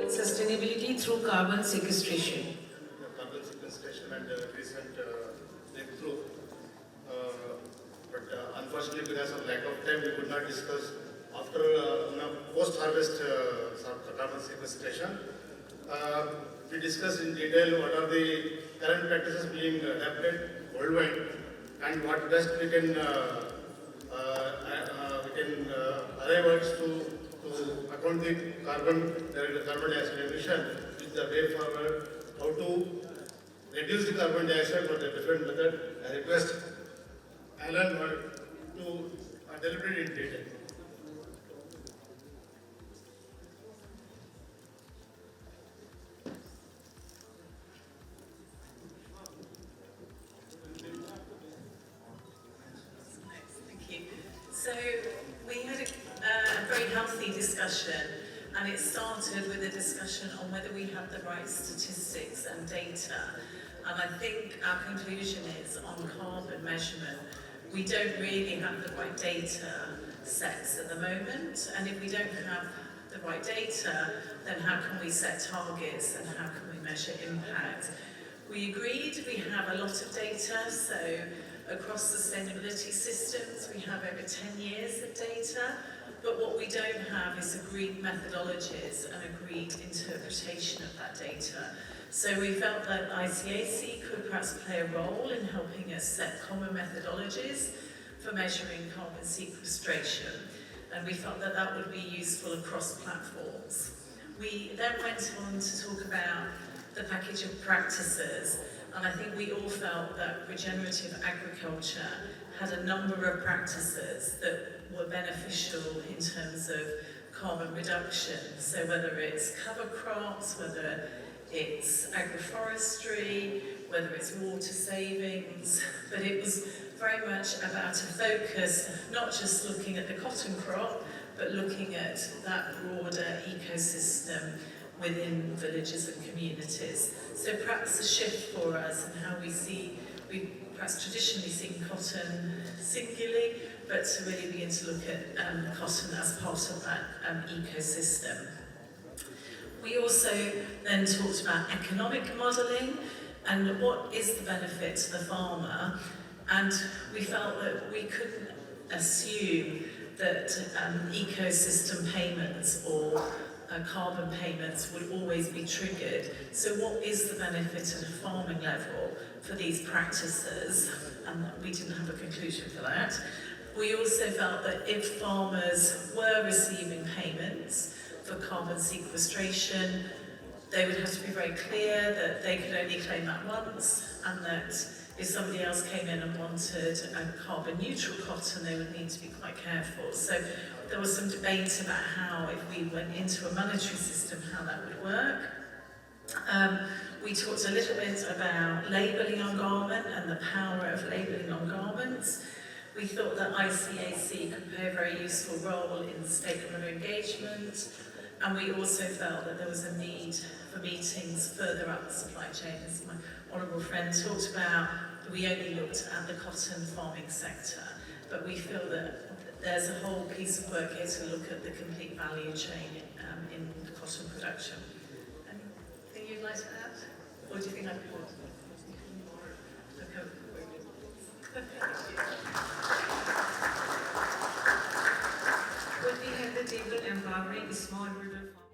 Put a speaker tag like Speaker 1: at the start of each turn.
Speaker 1: Sustainability through carbon sequestration.
Speaker 2: Carbon sequestration and recent breakthrough. But unfortunately, because of lack of time, we could not discuss after post-harvest carbon sequestration. We discussed in detail what are the current practices being adapted worldwide and what best we can arrive at to account the carbon dioxide emission, which is the way forward, how to reduce the carbon dioxide for the different method. I request Alan to deliberate in detail.
Speaker 3: Thank you. So we had a very healthy discussion, and it started with a discussion on whether we had the right statistics and data. And I think our conclusion is on carbon measurement, we don't really have the right data sets at the moment. And if we don't have the right data, then how can we set targets and how can we measure impact? We agreed we have a lot of data, so across sustainability systems we have over 10 years of data, but what we don't have is agreed methodologies and agreed interpretation of that data. So we felt that ICAC could perhaps play a role in helping us set common methodologies for measuring carbon sequestration, and we felt that that would be useful across platforms. We then went on to talk about the package of practices, and I think we all felt that regenerative agriculture had a number of practices that were beneficial in terms of carbon reduction. So whether it's cover crops, whether it's agroforestry, whether it's water savings, but it was very much about a focus, not just looking at the cotton crop, but looking at that broader ecosystem within villages and communities. So perhaps a shift for us in how we've perhaps traditionally seen cotton singularly, but to really begin to look at cotton as part of that ecosystem. We also then talked about economic modelling and what is the benefit to the farmer, and we felt that we couldn't assume that ecosystem payments or carbon payments would always be triggered. So what is the benefit at a farming level for these practices? And we didn't have a conclusion for that. We also felt that if farmers were receiving payments for carbon sequestration, they would have to be very clear that they could only claim that once, and that if somebody else came in and wanted a carbon neutral cotton, they would need to be quite careful. So there was some debate about how, if we went into a monetary system, how that would work. We talked a little bit about labelling on garment and the power of labelling on garments. We thought that ICAC could play a very useful role in stakeholder engagement, and we also felt that there was a need for meetings further up the supply chain. As my honourable friend talked about, we only looked at the cotton farming sector, but we feel that there's a whole piece of work here to look at the complete value chain in the cotton production. Anything you'd like to add? Or do you think I could?
Speaker 1: Would we have the table empowering small rural farmers?